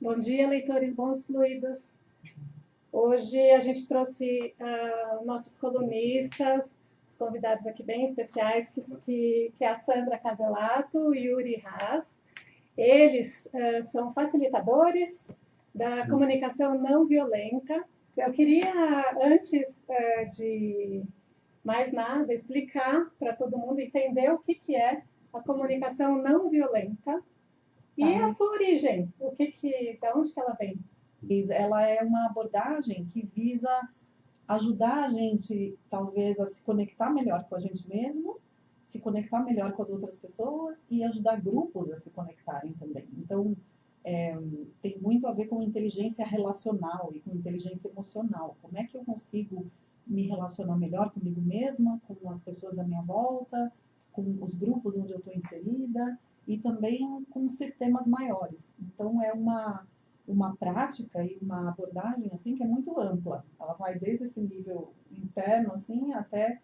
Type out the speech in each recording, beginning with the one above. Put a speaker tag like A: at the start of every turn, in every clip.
A: Bom dia, leitores bons fluidos. Hoje a gente trouxe nossos colunistas, os convidados aqui bem especiais, que é a Sandra Caselato e Yuri Haas. Eles são facilitadores da comunicação não violenta. Eu queria, antes de mais nada, explicar para todo mundo entender o que é a comunicação não violenta. E a sua origem? Da onde que ela vem?
B: Ela é uma abordagem que visa ajudar a gente, talvez, a se conectar melhor com a gente mesmo, se conectar melhor com as outras pessoas e ajudar grupos a se conectarem também. Então, tem muito a ver com inteligência relacional e com inteligência emocional. Como é que eu consigo me relacionar melhor comigo mesma, com as pessoas à minha volta, com os grupos onde eu estou inserida e também com sistemas maiores. Então, é uma prática e uma abordagem assim que é muito ampla. Ela vai desde esse nível interno assim até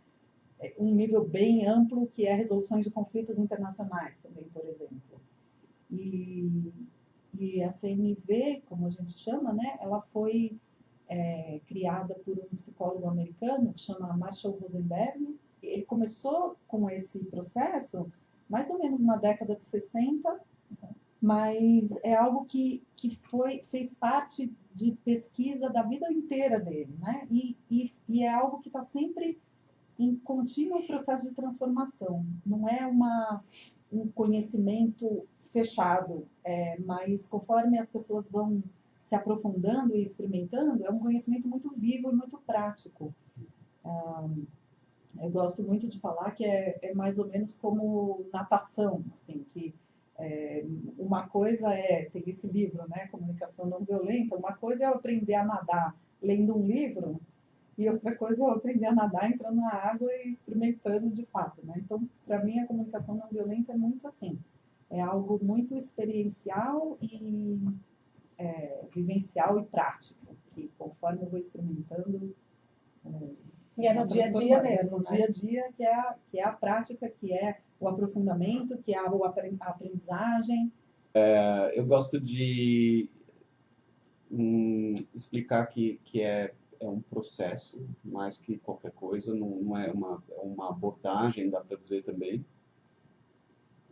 B: um nível bem amplo que é resoluções de conflitos internacionais também, por exemplo. E a CNV, como a gente chama, né, ela foi criada por um psicólogo americano que chama Marshall Rosenberg. Ele começou com esse processo mais ou menos na década de 60, mas é algo que fez parte de pesquisa da vida inteira dele, né? E é algo que está sempre em contínuo processo de transformação. Não é um conhecimento fechado, mas conforme as pessoas vão se aprofundando e experimentando, é um conhecimento muito vivo e muito prático. Eu gosto muito de falar que é mais ou menos como natação, assim, que uma coisa tem esse livro, né, Comunicação Não Violenta, uma coisa é eu aprender a nadar lendo um livro, e outra coisa é eu aprender a nadar entrando na água e experimentando de fato, né? Então, para mim, a comunicação não violenta é muito assim, é algo muito experiencial e vivencial e prático, que conforme eu vou experimentando...
A: E é no dia a dia mesmo,
B: no dia a dia que é a prática, que é o aprofundamento, que é a aprendizagem.
C: Eu gosto de explicar que é um processo, mais que qualquer coisa, não é uma abordagem, dá para dizer também,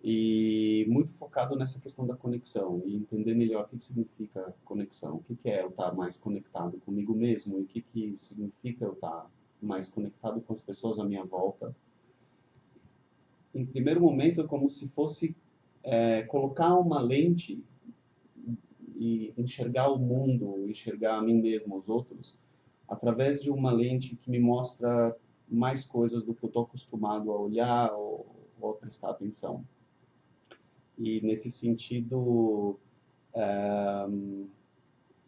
C: e muito focado nessa questão da conexão, e entender melhor o que significa conexão, o que é eu estar mais conectado comigo mesmo, e o que significa eu estar mais conectado com as pessoas à minha volta. Em primeiro momento, é como se fosse colocar uma lente e enxergar o mundo, enxergar a mim mesmo, os outros, através de uma lente que me mostra mais coisas do que eu estou acostumado a olhar ou a prestar atenção. E nesse sentido,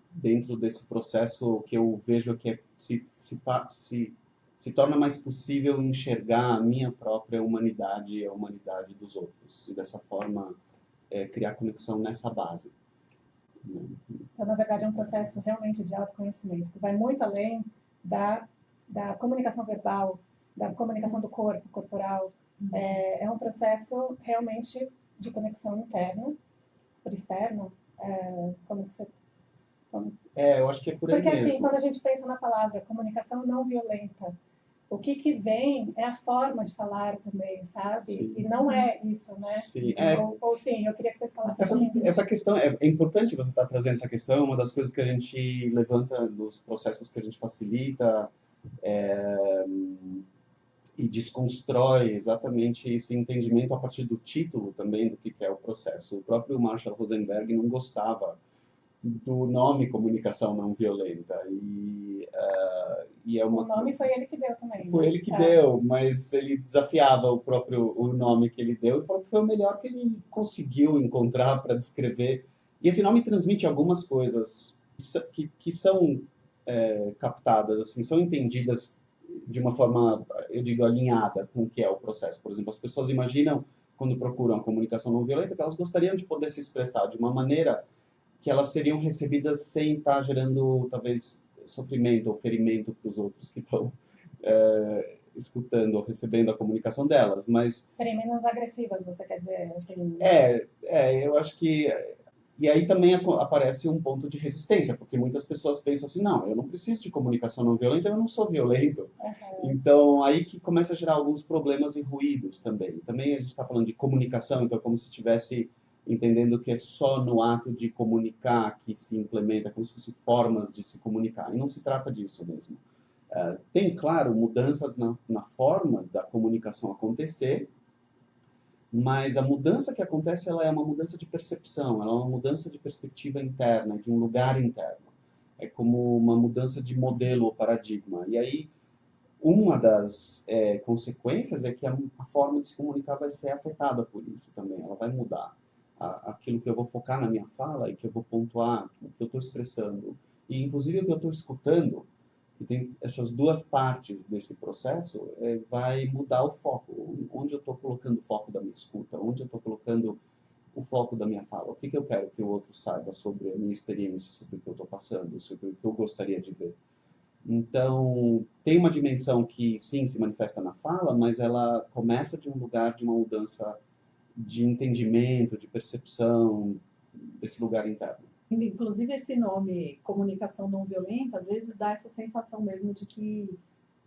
C: dentro desse processo, o que eu vejo é que se torna mais possível enxergar a minha própria humanidade e a humanidade dos outros. E dessa forma, criar conexão nessa base.
A: Então, na verdade, é um processo realmente de autoconhecimento, que vai muito além da comunicação verbal, da comunicação do corpo, corporal. É um processo realmente de conexão interna, por externo. Como que você...
C: eu acho que é por aí
A: Porque,
C: mesmo.
A: assim, quando a gente pensa na palavra comunicação não violenta, o que vem é a forma de falar também, sabe?
C: Sim.
A: E não é isso, né?
C: Sim.
A: Ou sim, eu queria que vocês falassem
C: essa questão, é importante você estar trazendo essa questão, uma das coisas que a gente levanta nos processos que a gente facilita e desconstrói exatamente esse entendimento a partir do título também do que é o processo. O próprio Marshall Rosenberg não gostava do nome comunicação não violenta. E é uma...
A: O nome foi ele que deu também.
C: Foi ele que deu, mas ele desafiava o nome que ele deu e falou que foi o melhor que ele conseguiu encontrar para descrever. E esse nome transmite algumas coisas que são captadas, assim, são entendidas de uma forma, eu digo, alinhada com o que é o processo. Por exemplo, as pessoas imaginam, quando procuram a comunicação não violenta, que elas gostariam de poder se expressar de uma maneira que elas seriam recebidas sem estar gerando, talvez, sofrimento ou ferimento para os outros que estão escutando ou recebendo a comunicação delas, mas...
A: Serem menos agressivas, você quer dizer? Assim...
C: eu acho que... E aí também aparece um ponto de resistência, porque muitas pessoas pensam assim, não, eu não preciso de comunicação não violenta, eu não sou violento. Então, aí que começa a gerar alguns problemas e ruídos também. Também a gente está falando de comunicação, então é como se estivesse entendendo que é só no ato de comunicar que se implementa, como se fossem formas de se comunicar. E não se trata disso mesmo. Tem, claro, mudanças na forma da comunicação acontecer, mas a mudança que acontece, ela é uma mudança de percepção, ela é uma mudança de perspectiva interna, de um lugar interno. É como uma mudança de modelo ou paradigma. E aí, uma das consequências é que a forma de se comunicar vai ser afetada por isso também, ela vai mudar. Aquilo que eu vou focar na minha fala e que eu vou pontuar, o que eu estou expressando, e inclusive o que eu estou escutando, que tem essas duas partes desse processo, vai mudar o foco. Onde eu estou colocando o foco da minha escuta, onde eu estou colocando o foco da minha fala, o que eu quero que o outro saiba sobre a minha experiência, sobre o que eu estou passando, sobre o que eu gostaria de ver. Então, tem uma dimensão que, sim, se manifesta na fala, mas ela começa de um lugar de uma mudança de entendimento, de percepção, desse lugar interno.
B: Inclusive, esse nome, comunicação não violenta, às vezes dá essa sensação mesmo de que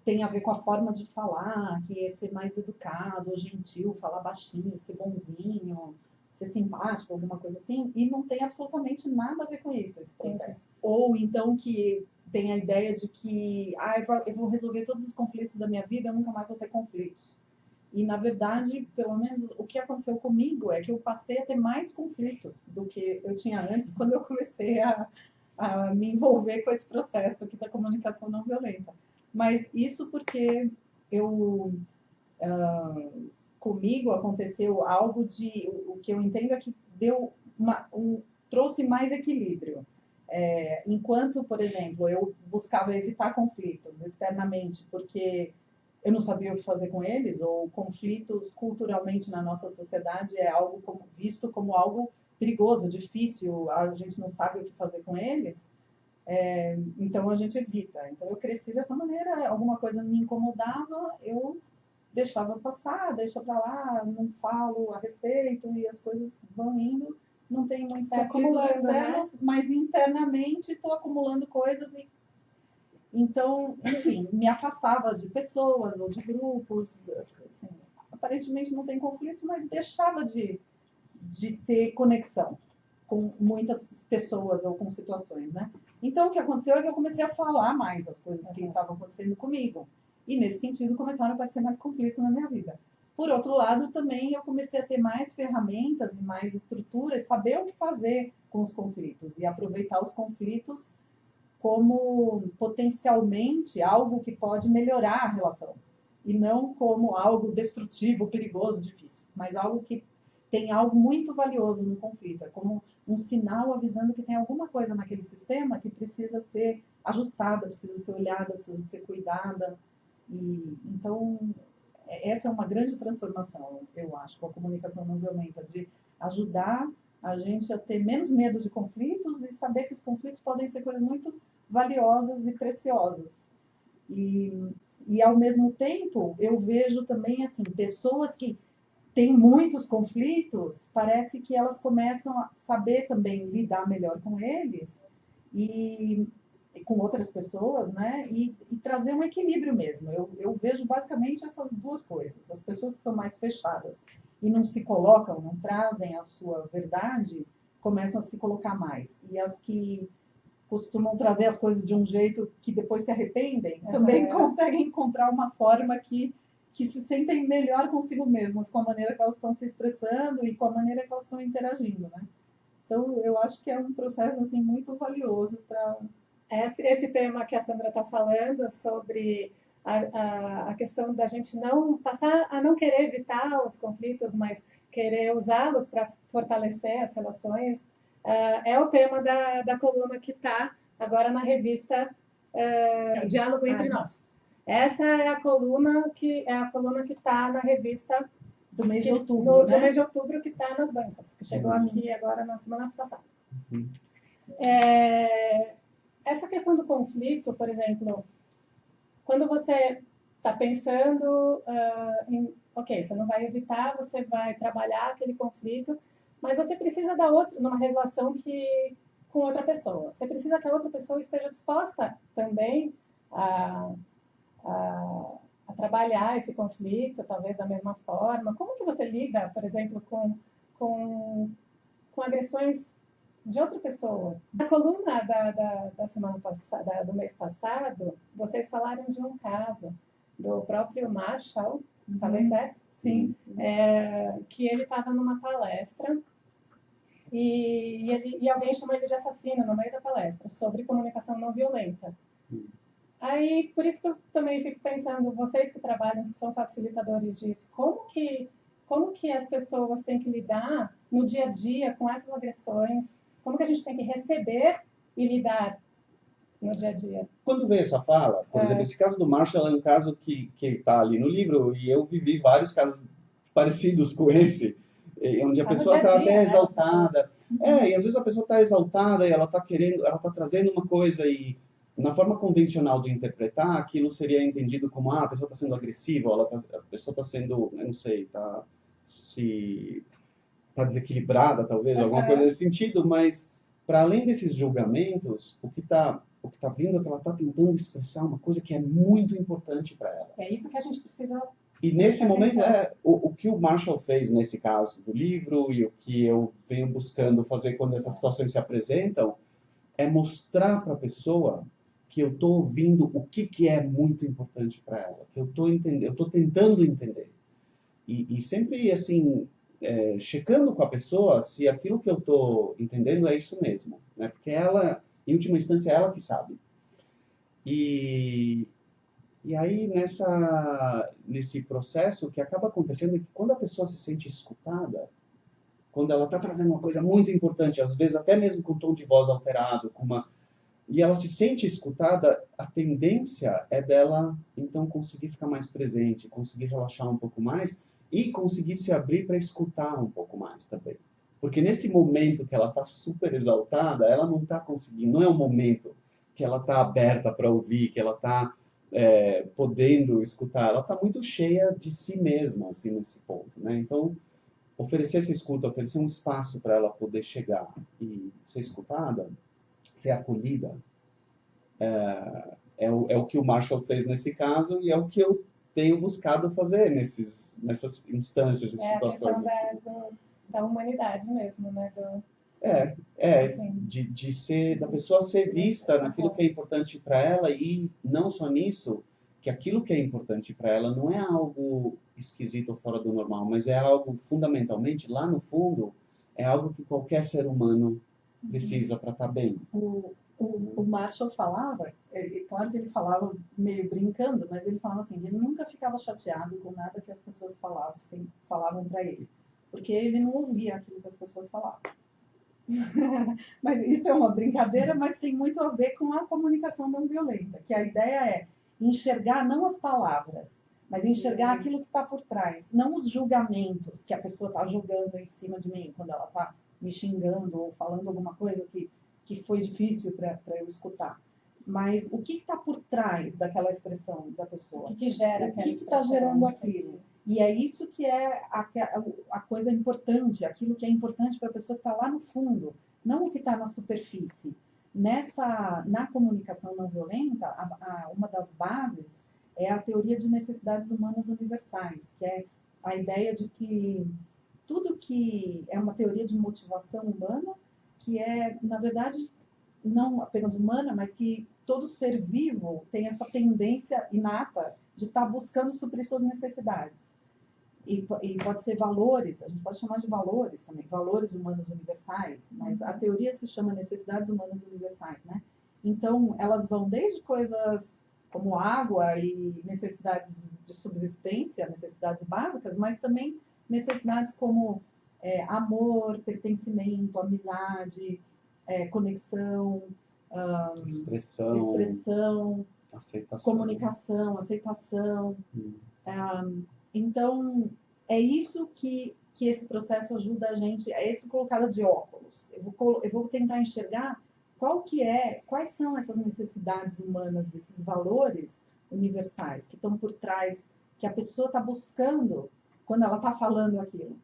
B: tem a ver com a forma de falar, que é ser mais educado, gentil, falar baixinho, ser bonzinho, ser simpático, alguma coisa assim, e não tem absolutamente nada a ver com isso, esse processo. Ou então que tem a ideia de que eu vou resolver todos os conflitos da minha vida, eu nunca mais vou ter conflitos. E, na verdade, pelo menos o que aconteceu comigo é que eu passei a ter mais conflitos do que eu tinha antes, quando eu comecei a me envolver com esse processo aqui da comunicação não violenta. Mas isso porque comigo aconteceu algo de... O que eu entendo é que trouxe mais equilíbrio. Enquanto, por exemplo, eu buscava evitar conflitos externamente, porque eu não sabia o que fazer com eles, ou conflitos culturalmente na nossa sociedade é algo visto como algo perigoso, difícil, a gente não sabe o que fazer com eles, então a gente evita. Então eu cresci dessa maneira, alguma coisa me incomodava, eu deixava passar, deixa para lá, não falo a respeito e as coisas vão indo. Não tem muitos conflitos externos, né? Mas internamente estou acumulando coisas e então, enfim, me afastava de pessoas ou de grupos, assim, aparentemente não tem conflitos, mas deixava de ter conexão com muitas pessoas ou com situações, né? Então, o que aconteceu é que eu comecei a falar mais as coisas que estavam acontecendo comigo. E, nesse sentido, começaram a aparecer mais conflitos na minha vida. Por outro lado, também eu comecei a ter mais ferramentas e mais estruturas, saber o que fazer com os conflitos e aproveitar os conflitos como potencialmente algo que pode melhorar a relação. E não como algo destrutivo, perigoso, difícil. Mas algo que tem algo muito valioso no conflito. É como um sinal avisando que tem alguma coisa naquele sistema que precisa ser ajustada, precisa ser olhada, precisa ser cuidada. E, então, essa é uma grande transformação, eu acho, com a comunicação não violenta, de ajudar a gente a ter menos medo de conflitos e saber que os conflitos podem ser coisas muito valiosas e preciosas. E ao mesmo tempo, eu vejo também assim, pessoas que têm muitos conflitos, parece que elas começam a saber também lidar melhor com eles e com outras pessoas, né? E trazer um equilíbrio mesmo. Eu vejo basicamente essas duas coisas. As pessoas que são mais fechadas e não se colocam, não trazem a sua verdade, começam a se colocar mais. E as que costumam trazer as coisas de um jeito que depois se arrependem, também conseguem encontrar uma forma que se sentem melhor consigo mesmas, com a maneira que elas estão se expressando e com a maneira que elas estão interagindo, né? Então, eu acho que é um processo assim, muito valioso para...
A: Esse tema que a Sandra está falando sobre a questão da gente não passar a não querer evitar os conflitos, mas querer usá-los para fortalecer as relações, é o tema da coluna que está agora na revista Diálogo Entre Nós. Essa é a coluna que está na revista
B: do mês de outubro,
A: do mês de outubro, que está nas bancas, que chegou aqui agora na semana passada. Essa questão do conflito, por exemplo, quando você está pensando ok, você não vai evitar, você vai trabalhar aquele conflito, Mas você precisa da outra, numa relação com outra pessoa. Você precisa que a outra pessoa esteja disposta também a trabalhar esse conflito, talvez da mesma forma. Como que você lida, por exemplo, com agressões de outra pessoa? Na coluna da semana passada, do mês passado, vocês falaram de um caso do próprio Marshall, falei certo?
B: Sim.
A: Que ele estava numa palestra e alguém chamou ele de assassino no meio da palestra sobre comunicação não violenta. Aí, por isso que eu também fico pensando, vocês que trabalham, que são facilitadores disso, como que as pessoas têm que lidar no dia a dia com essas agressões? Como que a gente tem que receber e lidar no dia a dia?
C: Quando vem essa fala, por exemplo, esse caso do Marshall é um caso que está ali no livro, e eu vivi vários casos parecidos com esse, onde a pessoa está até exaltada. E às vezes a pessoa está exaltada e ela está querendo, ela está trazendo uma coisa e na forma convencional de interpretar, aquilo seria entendido como, a pessoa está sendo agressiva, a pessoa está sendo, eu não sei, está desequilibrada, talvez, alguma coisa nesse sentido, mas para além desses julgamentos, o que está vindo é que ela está tentando expressar uma coisa que é muito importante para ela.
A: É isso que a gente precisa.
C: E nesse momento, o que o Marshall fez nesse caso do livro e o que eu venho buscando fazer quando essas situações se apresentam é mostrar para a pessoa que eu estou ouvindo o que é muito importante para ela, que eu estou tentando entender. E sempre, assim, checando com a pessoa se aquilo que eu estou entendendo é isso mesmo, né? Porque ela, em última instância, é ela que sabe. E aí, nesse processo, o que acaba acontecendo é que quando a pessoa se sente escutada, quando ela está trazendo uma coisa muito importante, às vezes até mesmo com um tom de voz alterado, e ela se sente escutada, a tendência é dela, então, conseguir ficar mais presente, conseguir relaxar um pouco mais e conseguir se abrir para escutar um pouco mais também. Porque nesse momento que ela está super exaltada, ela não está conseguindo, não é o momento que ela está aberta para ouvir, que ela está podendo escutar, ela está muito cheia de si mesma, assim, nesse ponto, né? Então, oferecer essa escuta, oferecer um espaço para ela poder chegar e ser escutada, ser acolhida, é o que o Marshall fez nesse caso e é o que eu tenho buscado fazer nessas instâncias e situações.
A: É a questão da humanidade mesmo, né?
C: Da pessoa ser vista naquilo que é importante para ela e não só nisso, que aquilo que é importante para ela não é algo esquisito ou fora do normal, mas é algo fundamentalmente, lá no fundo, é algo que qualquer ser humano precisa para estar bem.
B: O Marshall falava, claro que ele falava meio brincando, mas ele falava assim, ele nunca ficava chateado com nada que as pessoas falavam para ele, porque ele não ouvia aquilo que as pessoas falavam. Mas isso é uma brincadeira, mas tem muito a ver com a comunicação não violenta, que a ideia é enxergar não as palavras, mas enxergar aquilo que está por trás, não os julgamentos que a pessoa está julgando em cima de mim, quando ela está me xingando ou falando alguma coisa que foi difícil para eu escutar. Mas o que está por trás daquela expressão da pessoa?
A: O que gera aquela expressão?
B: O que está gerando aquilo? E é isso que é a coisa importante, aquilo que é importante para a pessoa que está lá no fundo, não o que está na superfície. Na comunicação não violenta, uma das bases é a teoria de necessidades humanas universais, que é a ideia de que tudo que é uma teoria de motivação humana, que é, na verdade, não apenas humana, mas que todo ser vivo tem essa tendência inata de estar buscando suprir suas necessidades. E pode ser valores, a gente pode chamar de valores também, valores humanos universais, mas a teoria se chama necessidades humanas universais, né? Então, elas vão desde coisas como água e necessidades de subsistência, necessidades básicas, mas também necessidades como amor, pertencimento, amizade, conexão, expressão,
C: aceitação.
B: comunicação, aceitação. Então, é isso que esse processo ajuda a gente, é esse colocado de óculos. Eu vou tentar enxergar quais são essas necessidades humanas, esses valores universais que estão por trás, que a pessoa está buscando quando ela está falando aquilo.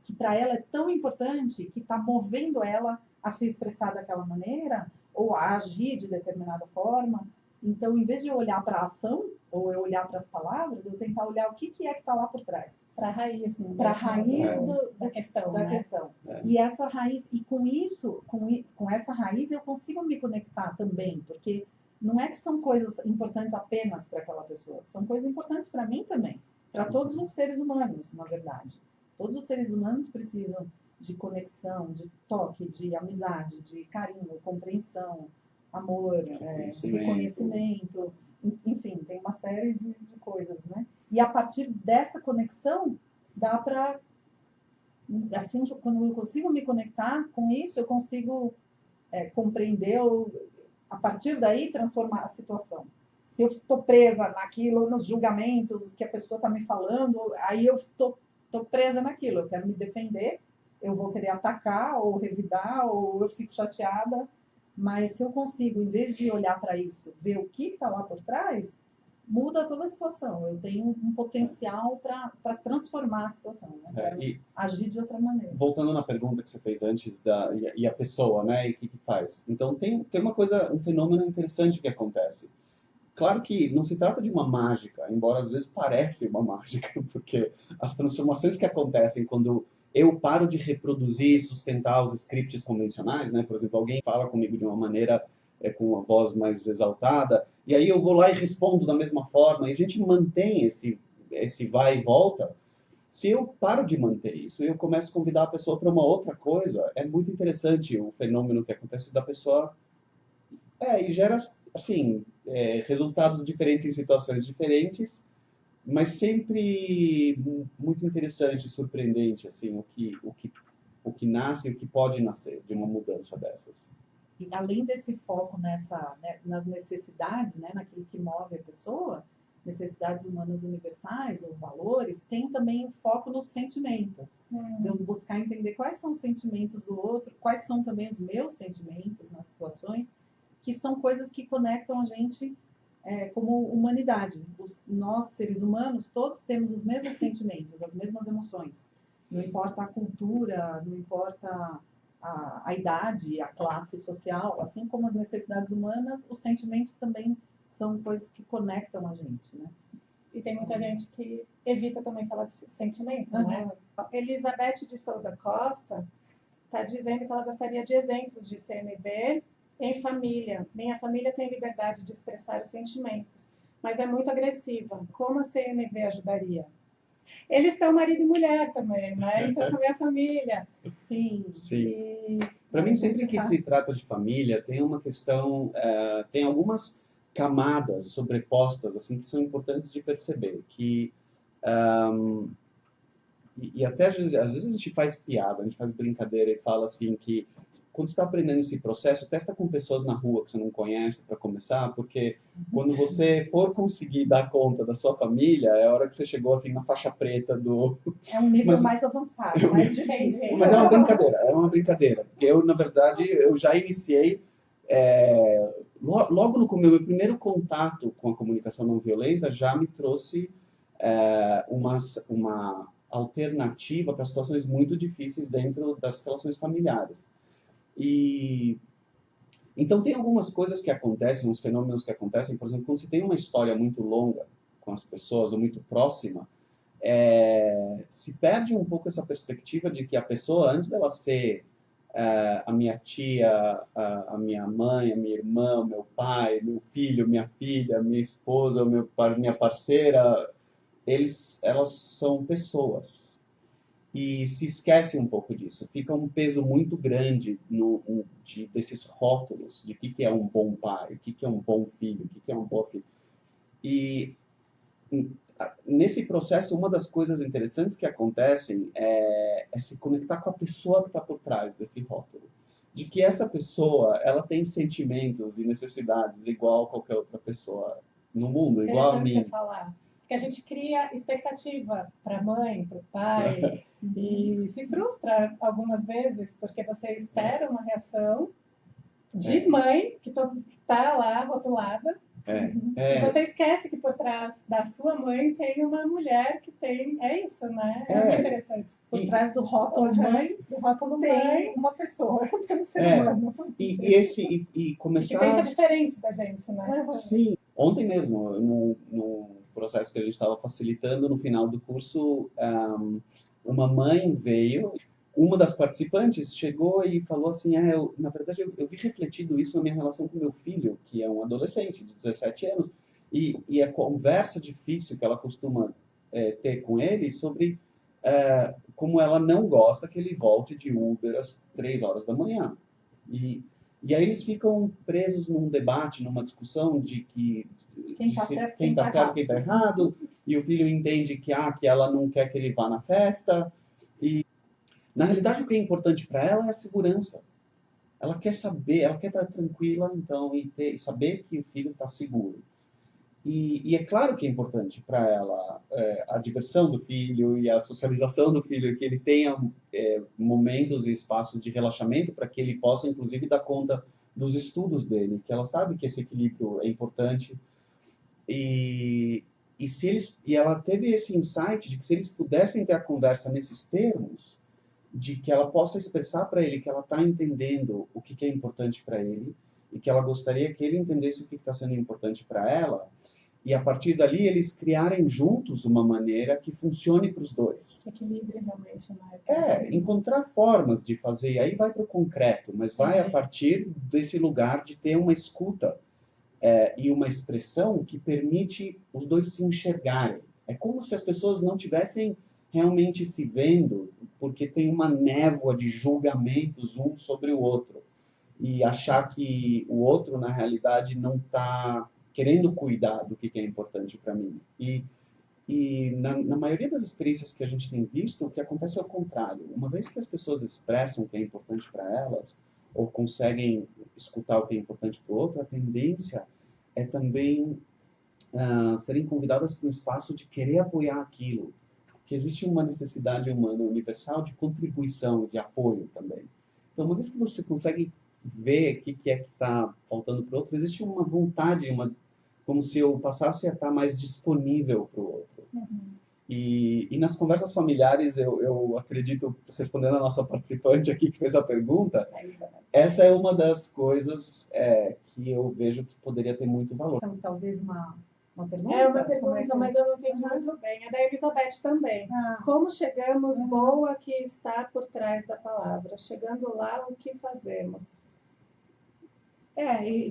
B: que para ela é tão importante, que está movendo ela a se expressar daquela maneira ou a agir de determinada forma. Então, em vez de eu olhar para a ação ou eu olhar para as palavras, eu tentar olhar o que é que está lá por trás.
A: Para a raiz, né?
B: Para a raiz
A: da questão.
B: Da
A: né?
B: questão. E essa raiz, e com isso, com essa raiz, eu consigo me conectar também, porque não é que são coisas importantes apenas para aquela pessoa, são coisas importantes para mim também, para todos os seres humanos, na verdade. Todos os seres humanos precisam de conexão, de toque, de amizade, de carinho, compreensão, amor, reconhecimento, enfim, tem uma série de coisas, né? E a partir dessa conexão, dá para, assim, quando eu consigo me conectar com isso, eu consigo compreender, a partir daí, transformar a situação. Se eu estou presa naquilo, nos julgamentos que a pessoa está me falando, aí eu estou presa naquilo, eu quero me defender, eu vou querer atacar, ou revidar, ou eu fico chateada, mas se eu consigo, em vez de olhar para isso, ver o que está lá por trás, muda toda a situação. Eu tenho um potencial para transformar a situação, né?
C: E
B: agir de outra maneira.
C: voltando na pergunta que você fez antes e a pessoa, né, e o que faz. Então tem uma coisa, um fenômeno interessante que acontece. Claro que não se trata de uma mágica, embora às vezes pareça uma mágica, porque as transformações que acontecem quando eu paro de reproduzir e sustentar os scripts convencionais, né? Por exemplo, alguém fala comigo de uma maneira com uma voz mais exaltada, e aí eu vou lá e respondo da mesma forma, e a gente mantém esse vai e volta. Se eu paro de manter isso e eu começo a convidar a pessoa para uma outra coisa, é muito interessante o fenômeno que acontece da pessoa. E gera, assim, resultados diferentes em situações diferentes, mas sempre muito interessante e surpreendente, assim, o que nasce e o que pode nascer de uma mudança dessas.
B: E além desse foco nas necessidades, né, naquilo que move a pessoa, necessidades humanas universais ou valores, tem também o foco nos sentimentos. De eu buscar entender quais são os sentimentos do outro, quais são também os meus sentimentos nas situações, que são coisas que conectam a gente como humanidade. Nós, seres humanos, todos temos os mesmos sentimentos, as mesmas emoções. Não importa a cultura, não importa a idade, a classe social, assim como as necessidades humanas, os sentimentos também são coisas que conectam a gente, né?
A: E tem muita gente que evita também falar de sentimento, né? Elizabeth de Souza Costa está dizendo que ela gostaria de exemplos de CNV em família. Minha família tem liberdade de expressar os sentimentos, mas é muito agressiva. Como a CNV ajudaria? Eles são marido e mulher também, né? Então também a família.
B: Sim.
C: Para mim, sempre que se trata de família, tem uma questão, tem algumas camadas sobrepostas, assim, que são importantes de perceber, que e até às vezes a gente faz piada, a gente faz brincadeira e fala assim que quando você está aprendendo esse processo, testa com pessoas na rua que você não conhece para começar, porque quando você for conseguir dar conta da sua família, é a hora que você chegou assim na faixa preta do...
B: É um nível mais avançado, mais difícil.
C: Mas é uma brincadeira. Porque eu, na verdade, eu já iniciei, logo no começo, meu primeiro contato com a comunicação não violenta já me trouxe uma alternativa para situações muito difíceis dentro das relações familiares. E então tem algumas coisas que acontecem, uns fenômenos que acontecem, por exemplo, quando você tem uma história muito longa com as pessoas ou muito próxima, se perde um pouco essa perspectiva de que a pessoa, antes dela ser a minha tia, a minha mãe, a minha irmã, o meu pai, meu filho, minha filha, minha esposa, minha parceira, elas são pessoas. E se esquece um pouco disso. Fica um peso muito grande desses rótulos de o que é um bom pai, o que é um bom filho, o que é um bom filho. E nesse processo, uma das coisas interessantes que acontecem é se conectar com a pessoa que está por trás desse rótulo. De que essa pessoa, ela tem sentimentos e necessidades igual a qualquer outra pessoa no mundo, igual a mim.
A: Você falar. Porque a gente cria expectativa para a mãe, para o pai, e se frustra algumas vezes, porque você espera uma reação de mãe, que está lá rotulada, E você esquece que por trás da sua mãe tem uma mulher que tem... É isso, né? É muito interessante.
B: Por trás do rótulo mãe,
A: Do rótulo
B: tem
A: mãe,
B: uma pessoa, tem um ser humano.
C: E
A: que pensa
C: começar...
A: diferente da gente, né?
C: Sim, ontem mesmo, no processo que a gente estava facilitando, no final do curso, uma mãe veio, uma das participantes chegou e falou assim, na verdade eu vi refletido isso na minha relação com meu filho, que é um adolescente de 17 anos, e a conversa difícil que ela costuma ter com ele sobre como ela não gosta que ele volte de Uber às 3 horas da manhã. E aí eles ficam presos num debate, numa discussão de
B: Quem está certo,
C: quem está certo, quem está errado, e o filho entende que ela não quer que ele vá na festa. E na realidade o que é importante para ela é a segurança. Ela quer saber, ela quer estar tranquila, então, e saber que o filho está seguro. E é claro que é importante para ela a diversão do filho e a socialização do filho, que ele tenha momentos e espaços de relaxamento para que ele possa, inclusive, dar conta dos estudos dele, que ela sabe que esse equilíbrio é importante. E ela teve esse insight de que se eles pudessem ter a conversa nesses termos, de que ela possa expressar para ele que ela está entendendo o que é importante para ele e que ela gostaria que ele entendesse o que está sendo importante para ela, e a partir dali eles criarem juntos uma maneira que funcione para os dois.
A: Equilíbrio realmente, né?
C: Encontrar formas de fazer, e aí vai para o concreto, mas vai a partir desse lugar de ter uma escuta e uma expressão que permite os dois se enxergarem. É como se as pessoas não tivessem realmente se vendo, porque tem uma névoa de julgamentos um sobre o outro. E achar que o outro, na realidade, não está querendo cuidar do que é importante para mim. E na maioria das experiências que a gente tem visto, o que acontece é o contrário. Uma vez que as pessoas expressam o que é importante para elas, ou conseguem escutar o que é importante para o outro, a tendência é também serem convidadas para um espaço de querer apoiar aquilo. Que existe uma necessidade humana universal de contribuição, de apoio também. Então, uma vez que você consegue ver o que é que está faltando para o outro, existe uma vontade, como se eu passasse a estar mais disponível para o outro. E nas conversas familiares, eu acredito, respondendo a nossa participante aqui que fez a pergunta, essa é uma das coisas que eu vejo que poderia ter muito valor.
B: Então, talvez uma pergunta?
A: É uma pergunta, mas eu não entendi muito bem. É da Elizabeth também. Como chegamos boa que está por trás da palavra? Chegando lá, o que fazemos?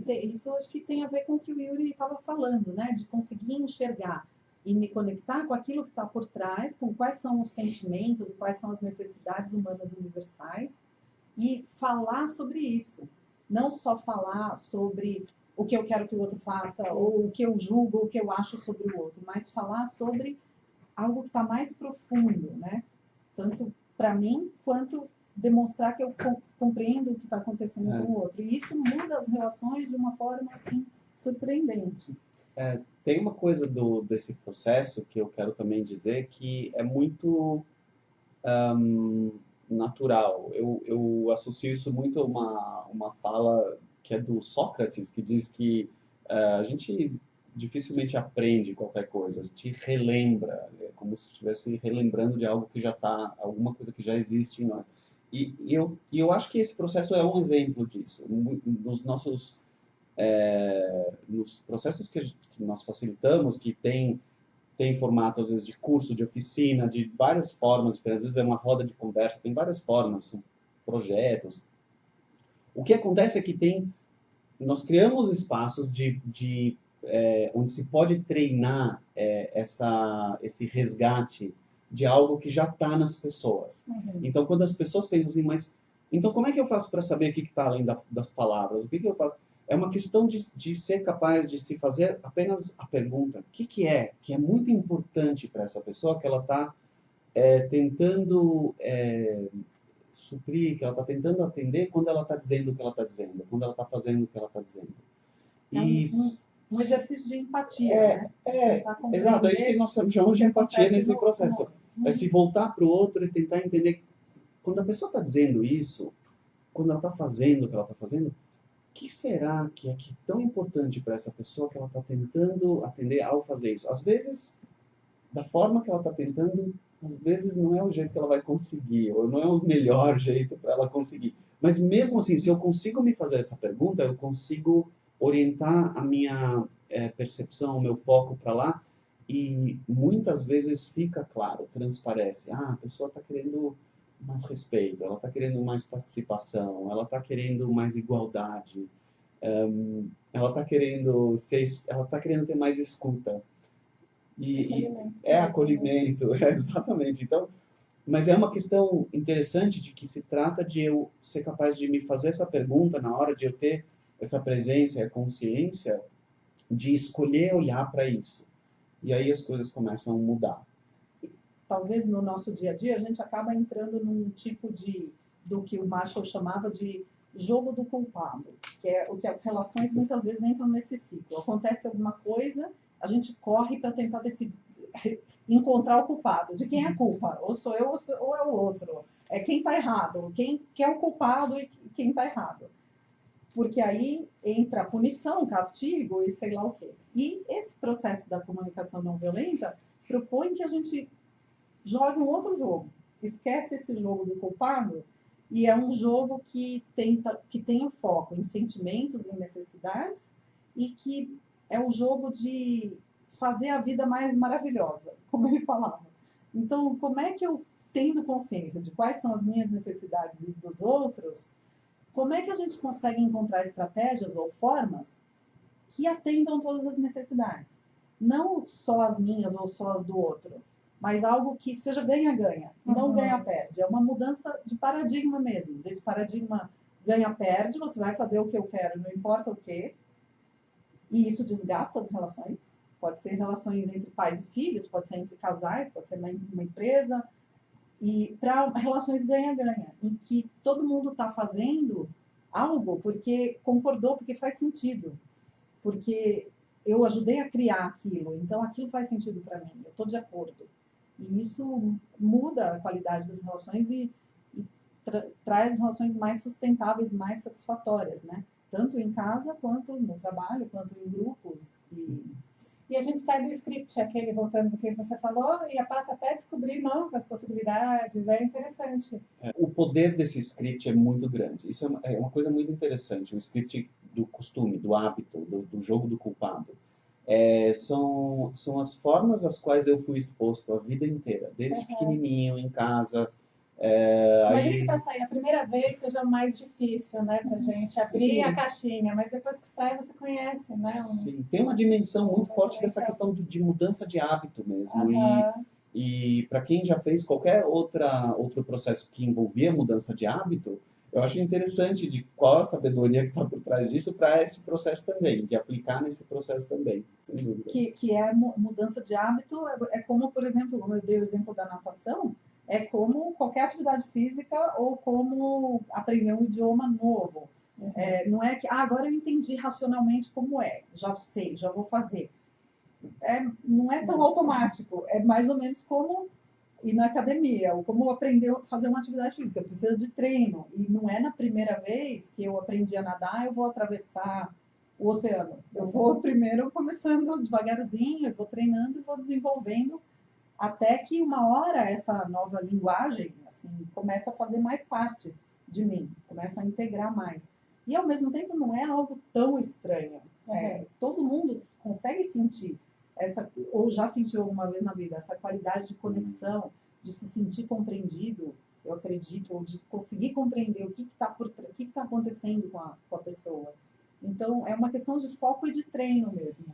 B: Isso acho que tem a ver com o que o Yuri estava falando, né? De conseguir enxergar e me conectar com aquilo que está por trás, com quais são os sentimentos e quais são as necessidades humanas universais, e falar sobre isso. Não só falar sobre o que eu quero que o outro faça, ou o que eu julgo, ou o que eu acho sobre o outro, mas falar sobre algo que está mais profundo, né? Tanto para mim, quanto demonstrar que eu compreendo o que está acontecendo com o outro. E isso muda as relações de uma forma, assim, surpreendente.
C: Tem uma coisa desse processo que eu quero também dizer que é muito natural. Eu associo isso muito a uma fala que é do Sócrates, que diz que a gente dificilmente aprende qualquer coisa, a gente relembra, é como se estivesse relembrando de algo que já está, alguma coisa que já existe em nós. E eu acho que esse processo é um exemplo disso. Nos processos que nós facilitamos, que tem formato, às vezes, de curso, de oficina, de várias formas, às vezes é uma roda de conversa, tem várias formas, são projetos. O que acontece é que nós criamos espaços onde se pode treinar esse resgate de algo que já está nas pessoas. Então, quando as pessoas pensam assim, mas então como é que eu faço para saber o que está além das palavras? O que eu faço? É uma questão de ser capaz de se fazer apenas a pergunta, o que é muito importante para essa pessoa, que ela está tentando suprir, que ela está tentando atender quando ela está dizendo o que ela está dizendo, quando ela está fazendo o que ela está dizendo.
B: Um exercício de empatia, né?
C: Exato, é isso que nós chamamos de empatia nesse processo. É se voltar para o outro e tentar entender. Quando a pessoa está dizendo isso, quando ela está fazendo o que ela está fazendo, que será que é tão importante para essa pessoa que ela está tentando atender ao fazer isso? Às vezes, da forma que ela está tentando, às vezes não é o jeito que ela vai conseguir, ou não é o melhor jeito para ela conseguir. Mas mesmo assim, se eu consigo me fazer essa pergunta, eu consigo orientar a minha percepção, o meu foco para lá, e muitas vezes fica claro, transparece. Ah, a pessoa está querendo mais respeito, ela está querendo mais participação, ela está querendo mais igualdade, ela está querendo ela está querendo ter mais escuta. E é acolhimento, é, exatamente. Então, mas é uma questão interessante de que se trata de eu ser capaz de me fazer essa pergunta na hora de eu ter essa presença e a consciência de escolher olhar para isso. E aí as coisas começam a mudar.
B: Talvez no nosso dia a dia a gente acaba entrando num tipo do que o Marshall chamava de jogo do culpado, que é o que as relações muitas vezes entram nesse ciclo. Acontece alguma coisa, a gente corre para tentar decidir, encontrar o culpado. De quem é a culpa? Ou sou eu ou é o outro? É quem está errado? Quem é o culpado e quem está errado? Porque aí entra a punição, castigo e sei lá o quê. E esse processo da comunicação não violenta propõe que a gente jogue um outro jogo. Esquece esse jogo do culpado e é um jogo que tem o foco em sentimentos e necessidades e que é o jogo de fazer a vida mais maravilhosa, como ele falava. Então, como é que eu, tendo consciência de quais são as minhas necessidades e dos outros, como é que a gente consegue encontrar estratégias ou formas que atendam todas as necessidades? Não só as minhas ou só as do outro, mas algo que seja ganha-ganha, não ganha-perde. É uma mudança de paradigma mesmo. Desse paradigma ganha-perde, você vai fazer o que eu quero, não importa o quê, e isso desgasta as relações. Pode ser relações entre pais e filhos, pode ser entre casais, pode ser numa empresa, e para relações ganha-ganha, em que todo mundo está fazendo algo porque concordou, porque faz sentido, porque eu ajudei a criar aquilo, então aquilo faz sentido para mim, eu estou de acordo. E isso muda a qualidade das relações e traz relações mais sustentáveis, mais satisfatórias, né? Tanto em casa, quanto no trabalho, quanto em grupos.
A: E a gente sai do script, aquele, voltando do que você falou, e passa até a descobrir novas possibilidades. É interessante.
C: O poder desse script é muito grande. Isso é uma coisa muito interessante. O script do costume, do hábito, do jogo do culpado. São as formas às quais eu fui exposto a vida inteira, desde pequenininho, em casa.
A: Imagina que para sair a primeira vez seja mais difícil, né, para gente abrir a caixinha, mas depois que sai você conhece, né?
C: Sim, tem uma dimensão muito forte dessa questão de mudança de hábito mesmo. E para quem já fez qualquer outro processo que envolvia mudança de hábito, eu acho interessante de qual a sabedoria que está por trás disso para esse processo também, de aplicar nesse processo também, sem dúvida.
B: Que é mudança de hábito, é como, por exemplo, como eu dei o exemplo da natação, é como qualquer atividade física ou como aprender um idioma novo. Não é que agora eu entendi racionalmente como já sei, já vou fazer. Não é tão automático, é mais ou menos como ir na academia, ou como aprender a fazer uma atividade física, precisa de treino. E não é na primeira vez que eu aprendi a nadar, eu vou atravessar o oceano. Eu vou primeiro começando devagarzinho, eu vou treinando e vou desenvolvendo até que uma hora essa nova linguagem assim, começa a fazer mais parte de mim, começa a integrar mais. E ao mesmo tempo não é algo tão estranho. Todo mundo consegue sentir ou já sentiu alguma vez na vida, essa qualidade de conexão, de se sentir compreendido, eu acredito, ou de conseguir compreender o que está acontecendo com a pessoa. Então, é uma questão de foco e de treino mesmo.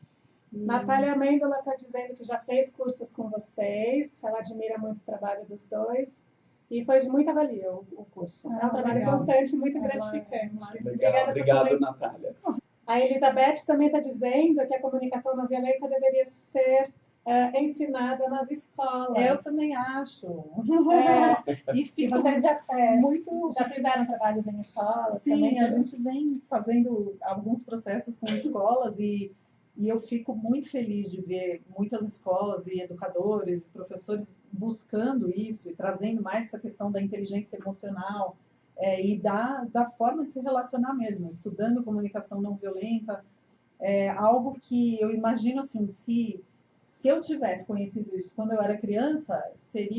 A: Natália Amendola está dizendo que já fez cursos com vocês, ela admira muito o trabalho dos dois e foi de muita valia o curso. É um trabalho constante, muito gratificante.
C: Obrigado, Natália.
A: A Elizabeth também está dizendo que a comunicação não violenta deveria ser ensinada nas escolas.
B: Eu também acho.
A: E vocês já fizeram trabalhos em escolas?
B: Sim,
A: também?
B: A gente vem fazendo alguns processos com escolas e eu fico muito feliz de ver muitas escolas e educadores, professores buscando isso e trazendo mais essa questão da inteligência emocional e da forma de se relacionar mesmo, estudando comunicação não violenta. É algo que eu imagino assim, se eu tivesse conhecido isso quando eu era criança,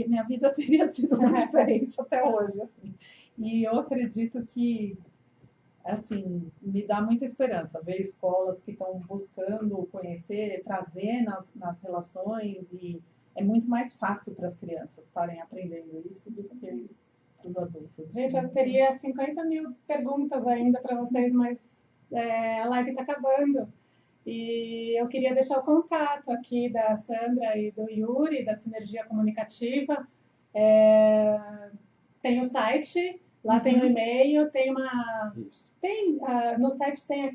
B: minha vida teria sido muito diferente até hoje, assim. E eu acredito que, assim, me dá muita esperança ver escolas que estão buscando conhecer, trazer nas relações, e é muito mais fácil para as crianças estarem aprendendo isso do que para os adultos.
A: Gente, eu teria 50 mil perguntas ainda para vocês, mas a live está acabando. E eu queria deixar o contato aqui da Sandra e do Yuri, da Sinergia Comunicativa. Tem o site, lá tem o e-mail, no site tem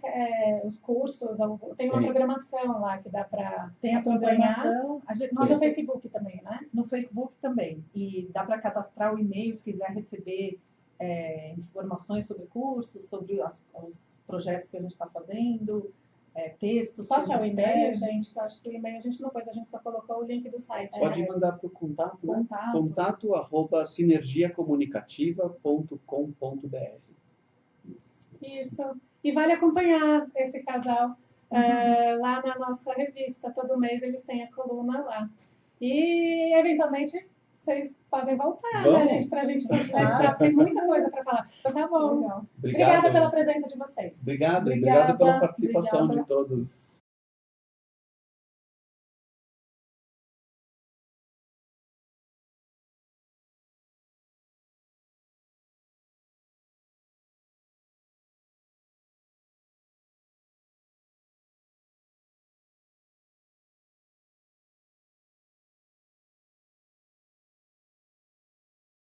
A: os cursos, tem uma programação lá que dá para
B: Tem a programação.
A: E no Facebook também, né?
B: No Facebook também. E dá para cadastrar o e-mail se quiser receber informações sobre cursos, sobre os projetos que a gente está fazendo, textos.
A: Qual que é o e-mail, gente? Eu acho que o e-mail a gente não pôs, a gente só colocou o link do site.
C: Pode mandar para o contato, né? contato@sinergiacomunicativa.com.br.
A: Isso. E vale acompanhar esse casal lá na nossa revista. Todo mês eles têm a coluna lá. E, eventualmente, vocês podem voltar, né, gente? Pra gente continuar esse papo. Tem muita coisa para falar. Então, tá bom.
B: Legal.
A: Obrigada pela presença de vocês.
C: Obrigado pela participação de todos.